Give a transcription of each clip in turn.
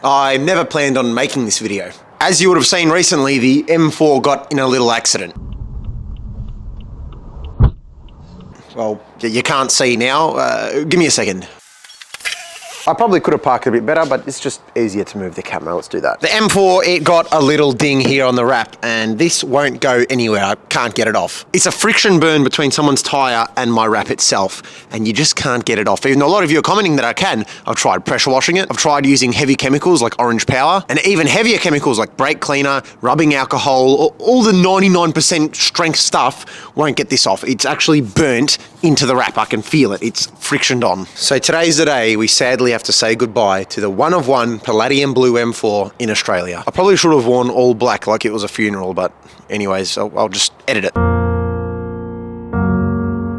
I never planned on making this video. As you would have seen recently, the M4 got in a little accident. Well, you can't see now. Give me a second. I probably could have parked a bit better, but it's just easier to move the camera. Let's do that. The M4, it got a little ding here on the wrap, and this won't go anywhere. I can't get it off. It's a friction burn between someone's tyre and my wrap itself, and you just can't get it off. Even though a lot of you are commenting that I can. I've tried pressure washing it. I've tried using heavy chemicals like Orange Power, and even heavier chemicals like brake cleaner, rubbing alcohol, all the 99% strength stuff won't get this off. It's actually burnt into the wrap. I can feel it. It's frictioned on. So today's the day we sadly have to say goodbye to the one of one Palladium Blue M4 in Australia. I probably should have worn all black like it was a funeral, but anyways, I'll just edit it.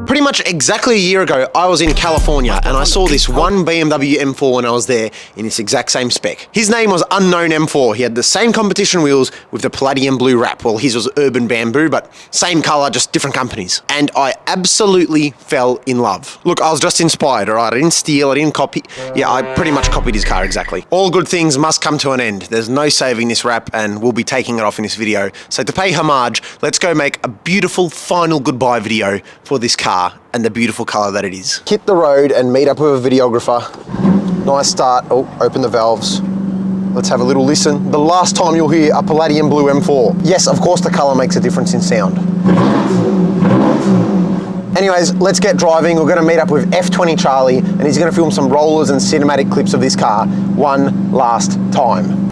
Pretty much exactly a year ago, I was in California and I saw this one BMW M4 when I was there in this exact same spec. His name was Unknown M4. He had the same competition wheels with the Palladium Blue wrap. Well, his was Urban Bamboo, but same color, just different companies. And I absolutely fell in love. Look, I was just inspired, all right? I didn't steal, I didn't copy. Yeah, I pretty much copied his car exactly. All good things must come to an end. There's no saving this wrap and we'll be taking it off in this video. So to pay homage, let's go make a beautiful final goodbye video for this car and the beautiful color that it is. Hit the road and meet up with a videographer. Nice start. Oh, open the valves. Let's have a little listen. The last time you'll hear a Palladium Blue M4. Yes, of course the color makes a difference in sound. Anyways, let's get driving. We're gonna meet up with F20 Charlie and he's gonna film some rollers and cinematic clips of this car one last time.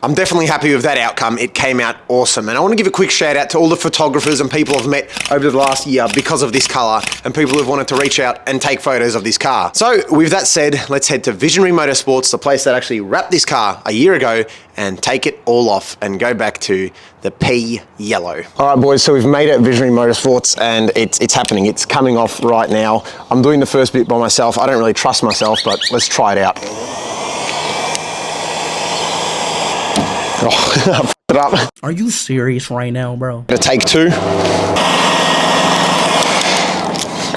I'm definitely happy with that outcome. It came out awesome. And I want to give a quick shout out to all the photographers and people I've met over the last year because of this color and people who've wanted to reach out and take photos of this car. So with that said, let's head to Visionary Motorsports, the place that actually wrapped this car a year ago, and take it all off and go back to the P yellow. All right, boys, so we've made it at Visionary Motorsports and it's happening. It's coming off right now. I'm doing the first bit by myself. I don't really trust myself, but let's try it out. Oh, I f***ed it up. Are you serious right now, bro? Gonna take two.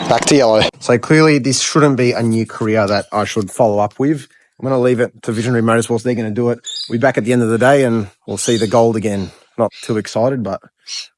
Back to yellow. So clearly this shouldn't be a new career that I should follow up with. I'm gonna leave it to Visionary Motorsports. They're gonna do it. We'll be back at the end of the day and we'll see the gold again. Not too excited, but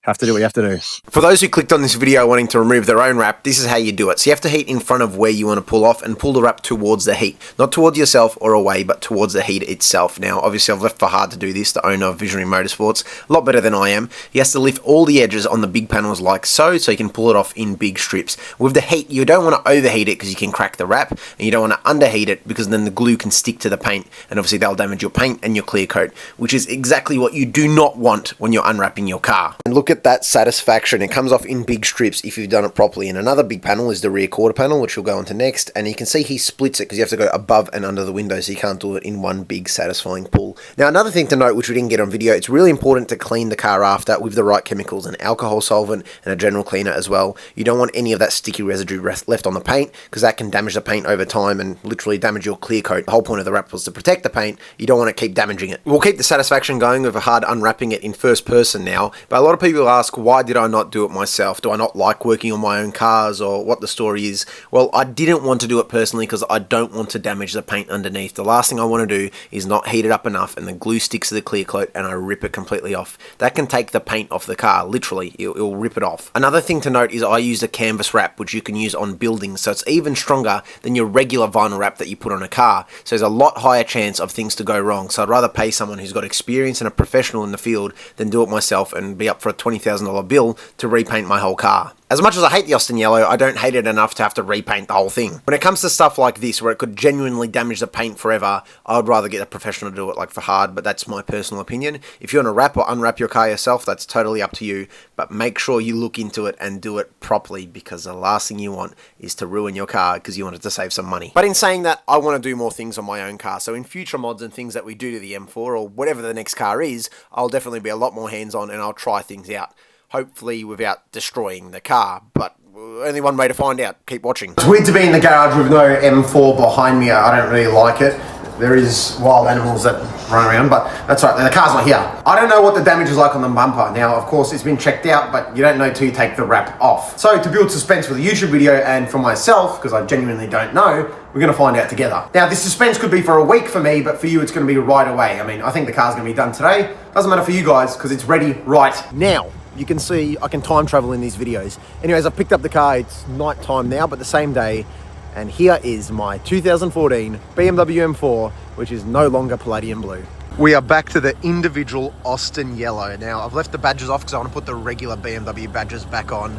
have to do what you have to do. For those who clicked on this video wanting to remove their own wrap, this is how you do it. So you have to heat in front of where you want to pull off and pull the wrap towards the heat. Not towards yourself or away, but towards the heat itself. Now, obviously I've left Fahad to do this, the owner of Visionary Motorsports, a lot better than I am. He has to lift all the edges on the big panels like so you can pull it off in big strips. With the heat, you don't want to overheat it because you can crack the wrap, and you don't want to underheat it because then the glue can stick to the paint, and obviously they'll damage your paint and your clear coat, which is exactly what you do not want when you're unwrapping your car. car. And look at that satisfaction. It comes off in big strips if you've done it properly. And another big panel is the rear quarter panel, which we'll go into next. And you can see he splits it because you have to go above and under the window, so you can't do it in one big satisfying pull. Now, another thing to note, which we didn't get on video, it's really important to clean the car after with the right chemicals, an alcohol solvent and a general cleaner as well. You don't want any of that sticky residue left on the paint, because that can damage the paint over time and literally damage your clear coat. The whole point of the wrap was to protect the paint. You don't want to keep damaging it. We'll keep the satisfaction going with a hard unwrapping it in first person now, but a lot of people ask, why did I not do it myself? Do I not like working on my own cars, or what the story is? Well, I didn't want to do it personally because I don't want to damage the paint underneath. The last thing I want to do is not heat it up enough and the glue sticks to the clear coat and I rip it completely off. That can take the paint off the car, literally. It'll rip it off. Another thing to note is I use a canvas wrap, which you can use on buildings, so it's even stronger than your regular vinyl wrap that you put on a car. So there's a lot higher chance of things to go wrong. So I'd rather pay someone who's got experience and a professional in the field than do it myself and be up for a $20,000 bill to repaint my whole car. As much as I hate the Austin Yellow, I don't hate it enough to have to repaint the whole thing. When it comes to stuff like this, where it could genuinely damage the paint forever, I would rather get a professional to do it, like for hard, but that's my personal opinion. If you want to wrap or unwrap your car yourself, that's totally up to you, but make sure you look into it and do it properly, because the last thing you want is to ruin your car because you wanted to save some money. But in saying that, I want to do more things on my own car, so in future mods and things that we do to the M4 or whatever the next car is, I'll definitely be a lot more hands-on and I'll try things out. Hopefully without destroying the car, but only one way to find out. Keep watching. It's weird to be in the garage with no M4 behind me. I don't really like it. There is wild animals that run around, but that's right, the car's not here. I don't know what the damage is like on the bumper. Now, of course, it's been checked out, but you don't know till you take the wrap off. So to build suspense for the YouTube video and for myself, because I genuinely don't know, we're gonna find out together. Now, this suspense could be for a week for me, but for you, it's gonna be right away. I mean, I think the car's gonna be done today. Doesn't matter for you guys, because it's ready right now. You can see I can time travel in these videos. Anyways, I picked up the car. It's night time now, but the same day. And here is my 2014 BMW M4, which is no longer palladium blue. We are back to the individual Austin Yellow. Now, I've left the badges off because I want to put the regular BMW badges back on,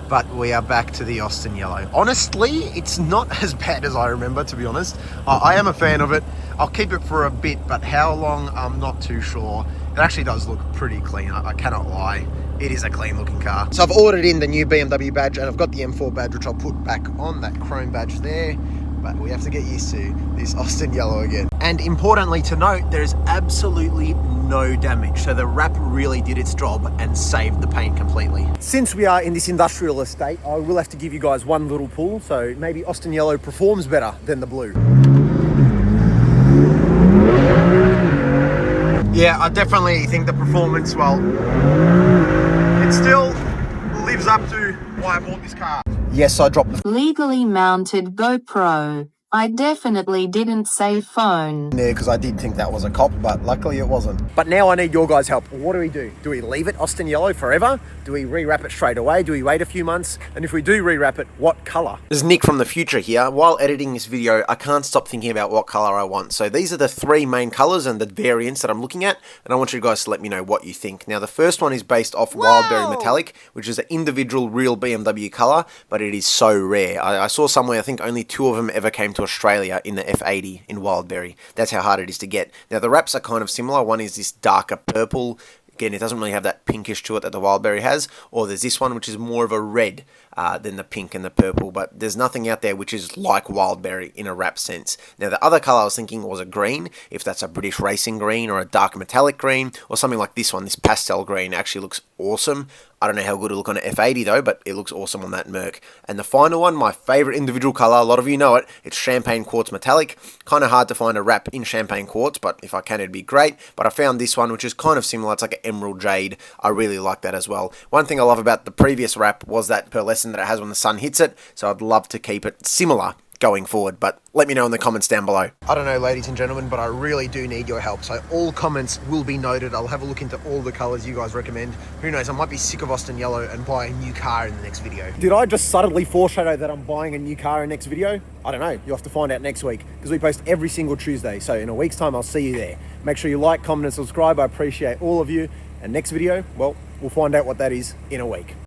but we are back to the Austin Yellow. Honestly, it's not as bad as I remember, to be honest. I am a fan of it. I'll keep it for a bit, but how long, I'm not too sure. It actually does look pretty clean, I cannot lie. It is a clean looking car. So I've ordered in the new BMW badge and I've got the M4 badge, which I'll put back on, that chrome badge there. But we have to get used to this Austin Yellow again. And importantly to note, there is absolutely no damage. So the wrap really did its job and saved the paint completely. Since we are in this industrial estate, I will have to give you guys one little pull. So maybe Austin Yellow performs better than the blue. Yeah, I definitely think the performance, well, it still lives up to why I bought this car. Yes, I dropped the Legally mounted GoPro. I definitely didn't say phone. there because I did think that was a cop, but luckily it wasn't. But now I need your guys' help. What do we do? Do we leave it Austin Yellow forever? Do we rewrap it straight away? Do we wait a few months? And if we do rewrap it, what color? This is Nick from the future here. While editing this video, I can't stop thinking about what color I want. So these are the three main colors and the variants that I'm looking at, and I want you guys to let me know what you think. Now, the first one is based off Wildberry Metallic, which is an individual real BMW color, but it is so rare. I saw somewhere, I think only 2 of them ever came to Australia in the F80 in Wildberry. That's how hard it is to get. Now, the wraps are kind of similar. One is this darker purple. Again, it doesn't really have that pinkish to it that the Wildberry has. Or there's this one, which is more of a red than the pink and the purple. But there's nothing out there which is like Wildberry in a wrap sense. Now, the other color I was thinking was a green. If that's a British racing green or a dark metallic green or something like this one, this pastel green actually looks awesome. I don't know how good it'll look on an F80 though, but it looks awesome on that Merc. And the final one, my favorite individual color, a lot of you know it, it's Champagne Quartz Metallic. Kind of hard to find a wrap in Champagne Quartz, but if I can, it'd be great. But I found this one, which is kind of similar. It's like an Emerald Jade. I really like that as well. One thing I love about the previous wrap was that pearlescent that it has when the sun hits it, so I'd love to keep it similar going forward, but let me know in the comments down below. I don't know, ladies and gentlemen, but I really do need your help. So all comments will be noted. I'll have a look into all the colors you guys recommend. Who knows, I might be sick of Austin Yellow and buy a new car in the next video. Did I just subtly foreshadow that I'm buying a new car in the next video? I don't know. You'll have to find out next week because we post every single Tuesday. So in a week's time, I'll see you there. Make sure you like, comment, and subscribe. I appreciate all of you. And next video, well, we'll find out what that is in a week.